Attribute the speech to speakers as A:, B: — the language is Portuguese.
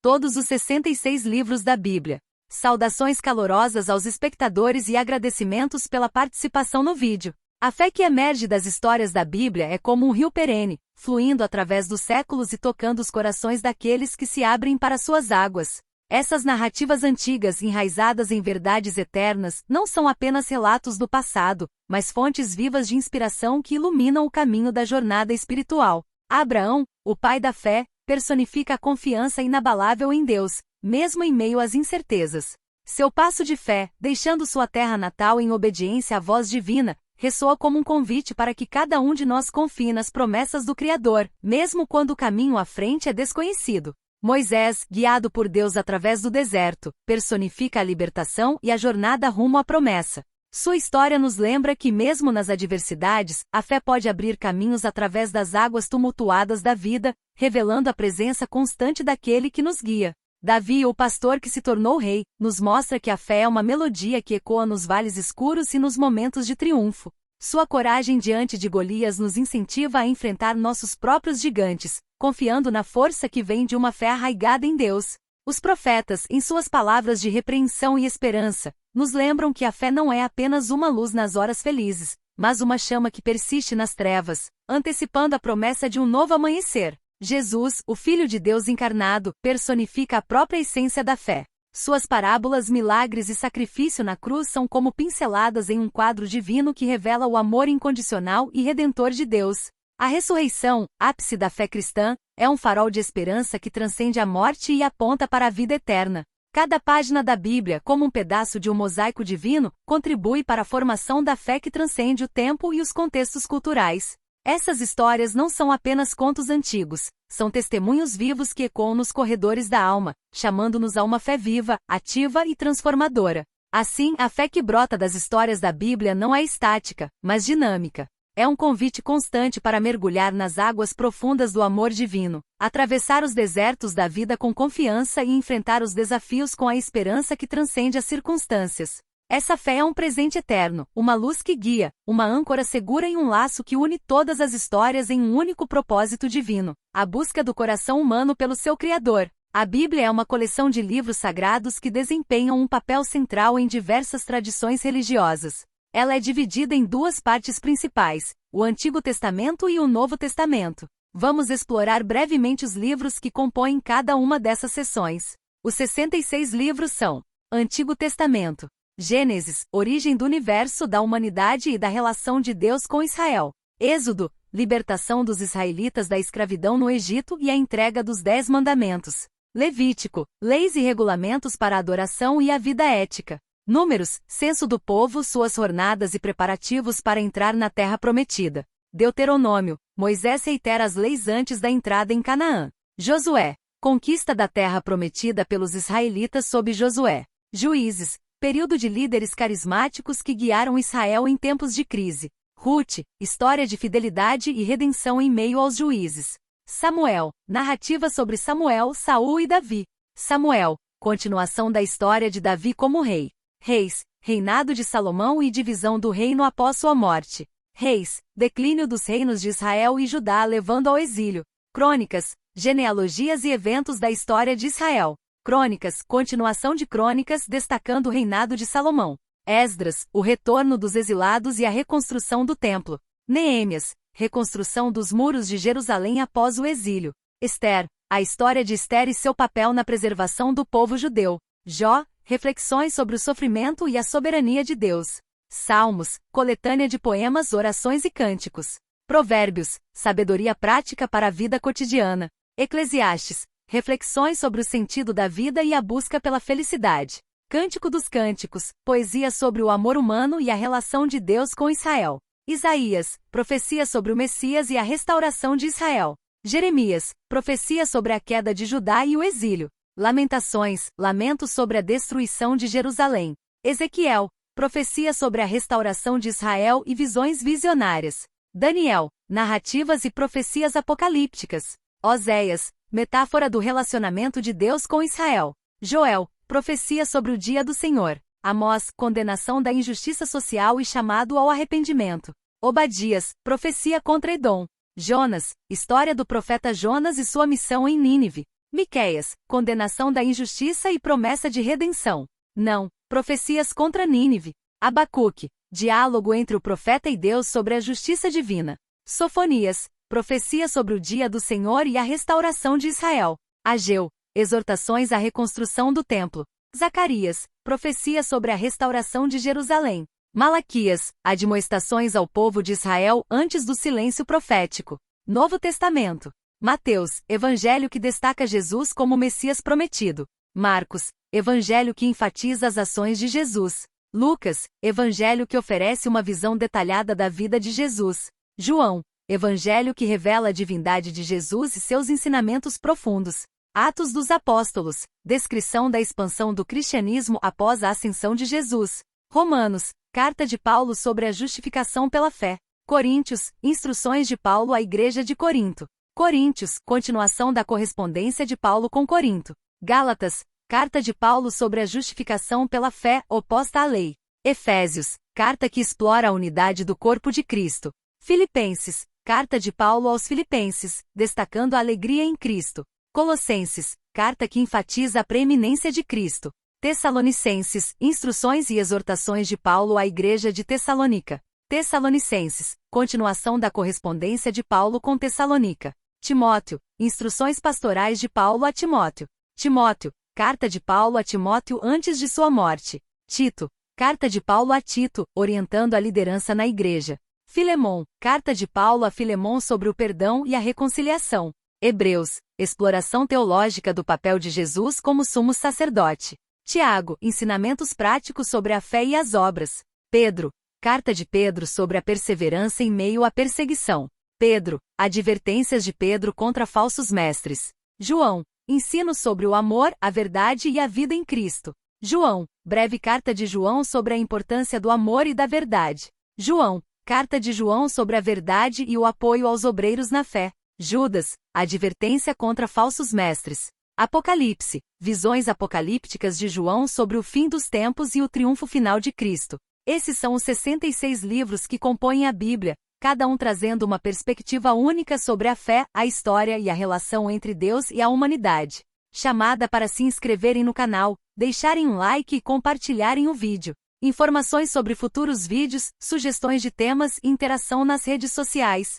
A: Todos os 66 livros da Bíblia. Saudações calorosas aos espectadores e agradecimentos pela participação no vídeo. A fé que emerge das histórias da Bíblia é como um rio perene, fluindo através dos séculos e tocando os corações daqueles que se abrem para suas águas. Essas narrativas antigas, enraizadas em verdades eternas, não são apenas relatos do passado, mas fontes vivas de inspiração que iluminam o caminho da jornada espiritual. Abraão, o pai da fé, personifica a confiança inabalável em Deus, mesmo em meio às incertezas. Seu passo de fé, deixando sua terra natal em obediência à voz divina, ressoa como um convite para que cada um de nós confie nas promessas do Criador, mesmo quando o caminho à frente é desconhecido. Moisés, guiado por Deus através do deserto, personifica a libertação e a jornada rumo à promessa. Sua história nos lembra que mesmo nas adversidades, a fé pode abrir caminhos através das águas tumultuadas da vida, revelando a presença constante daquele que nos guia. Davi, o pastor que se tornou rei, nos mostra que a fé é uma melodia que ecoa nos vales escuros e nos momentos de triunfo. Sua coragem diante de Golias nos incentiva a enfrentar nossos próprios gigantes, confiando na força que vem de uma fé arraigada em Deus. Os profetas, em suas palavras de repreensão e esperança, nos lembram que a fé não é apenas uma luz nas horas felizes, mas uma chama que persiste nas trevas, antecipando a promessa de um novo amanhecer. Jesus, o Filho de Deus encarnado, personifica a própria essência da fé. Suas parábolas, milagres e sacrifício na cruz são como pinceladas em um quadro divino que revela o amor incondicional e redentor de Deus. A ressurreição, ápice da fé cristã, é um farol de esperança que transcende a morte e aponta para a vida eterna. Cada página da Bíblia, como um pedaço de um mosaico divino, contribui para a formação da fé que transcende o tempo e os contextos culturais. Essas histórias não são apenas contos antigos, são testemunhos vivos que ecoam nos corredores da alma, chamando-nos a uma fé viva, ativa e transformadora. Assim, a fé que brota das histórias da Bíblia não é estática, mas dinâmica. É um convite constante para mergulhar nas águas profundas do amor divino, atravessar os desertos da vida com confiança e enfrentar os desafios com a esperança que transcende as circunstâncias. Essa fé é um presente eterno, uma luz que guia, uma âncora segura e um laço que une todas as histórias em um único propósito divino, a busca do coração humano pelo seu Criador. A Bíblia é uma coleção de livros sagrados que desempenham um papel central em diversas tradições religiosas. Ela é dividida em duas partes principais, o Antigo Testamento e o Novo Testamento. Vamos explorar brevemente os livros que compõem cada uma dessas seções. Os 66 livros são: Antigo Testamento, Gênesis, origem do universo, da humanidade e da relação de Deus com Israel. Êxodo, libertação dos israelitas da escravidão no Egito e a entrega dos 10 mandamentos. Levítico, leis e regulamentos para a adoração e a vida ética. Números, censo do povo, suas jornadas e preparativos para entrar na terra prometida. Deuteronômio, Moisés reitera as leis antes da entrada em Canaã. Josué, conquista da terra prometida pelos israelitas sob Josué. Juízes, período de líderes carismáticos que guiaram Israel em tempos de crise. Ruth, história de fidelidade e redenção em meio aos juízes. Samuel, narrativa sobre Samuel, Saul e Davi. Samuel, continuação da história de Davi como rei. Reis, reinado de Salomão e divisão do reino após sua morte. Reis, declínio dos reinos de Israel e Judá levando ao exílio. Crônicas, genealogias e eventos da história de Israel. Crônicas, continuação de Crônicas destacando o reinado de Salomão. Esdras, o retorno dos exilados e a reconstrução do templo. Neemias, reconstrução dos muros de Jerusalém após o exílio. Ester, a história de Ester e seu papel na preservação do povo judeu. Jó, reflexões sobre o sofrimento e a soberania de Deus. Salmos, coletânea de poemas, orações e cânticos. Provérbios, sabedoria prática para a vida cotidiana. Eclesiastes, reflexões sobre o sentido da vida e a busca pela felicidade. Cântico dos Cânticos, poesia sobre o amor humano e a relação de Deus com Israel. Isaías, profecia sobre o Messias e a restauração de Israel. Jeremias, profecia sobre a queda de Judá e o exílio. Lamentações, lamento sobre a destruição de Jerusalém. Ezequiel, profecia sobre a restauração de Israel e visões visionárias. Daniel, narrativas e profecias apocalípticas. Oséias, metáfora do relacionamento de Deus com Israel. Joel, profecia sobre o dia do Senhor. Amós, condenação da injustiça social e chamado ao arrependimento. Obadias, profecia contra Edom. Jonas, história do profeta Jonas e sua missão em Nínive. Miqueias, condenação da injustiça e promessa de redenção. Não, profecias contra Nínive. Abacuque, diálogo entre o profeta e Deus sobre a justiça divina. Sofonias, profecia sobre o dia do Senhor e a restauração de Israel. Ageu, exortações à reconstrução do templo. Zacarias, profecia sobre a restauração de Jerusalém. Malaquias, admoestações ao povo de Israel antes do silêncio profético. Novo Testamento. Mateus, evangelho que destaca Jesus como o Messias prometido. Marcos, evangelho que enfatiza as ações de Jesus. Lucas, evangelho que oferece uma visão detalhada da vida de Jesus. João, evangelho que revela a divindade de Jesus e seus ensinamentos profundos. Atos dos Apóstolos, descrição da expansão do cristianismo após a ascensão de Jesus. Romanos, carta de Paulo sobre a justificação pela fé. Coríntios, instruções de Paulo à igreja de Corinto. Coríntios, continuação da correspondência de Paulo com Corinto. Gálatas, carta de Paulo sobre a justificação pela fé oposta à lei. Efésios, carta que explora a unidade do corpo de Cristo. Filipenses, carta de Paulo aos Filipenses, destacando a alegria em Cristo. Colossenses, carta que enfatiza a preeminência de Cristo. Tessalonicenses, instruções e exortações de Paulo à igreja de Tessalônica. Tessalonicenses, continuação da correspondência de Paulo com Tessalônica. Timóteo, instruções pastorais de Paulo a Timóteo. Timóteo, carta de Paulo a Timóteo antes de sua morte. Tito, carta de Paulo a Tito, orientando a liderança na igreja. Filemon, carta de Paulo a Filemon sobre o perdão e a reconciliação. Hebreus, exploração teológica do papel de Jesus como sumo sacerdote. Tiago, ensinamentos práticos sobre a fé e as obras. Pedro, carta de Pedro sobre a perseverança em meio à perseguição. Pedro, advertências de Pedro contra falsos mestres. João, ensino sobre o amor, a verdade e a vida em Cristo. João, breve carta de João sobre a importância do amor e da verdade. João, carta de João sobre a verdade e o apoio aos obreiros na fé. Judas, advertência contra falsos mestres. Apocalipse, visões apocalípticas de João sobre o fim dos tempos e o triunfo final de Cristo. Esses são os 66 livros que compõem a Bíblia, cada um trazendo uma perspectiva única sobre a fé, a história e a relação entre Deus e a humanidade. Chamada para se inscreverem no canal, deixarem um like e compartilharem o vídeo. Informações sobre futuros vídeos, sugestões de temas e interação nas redes sociais.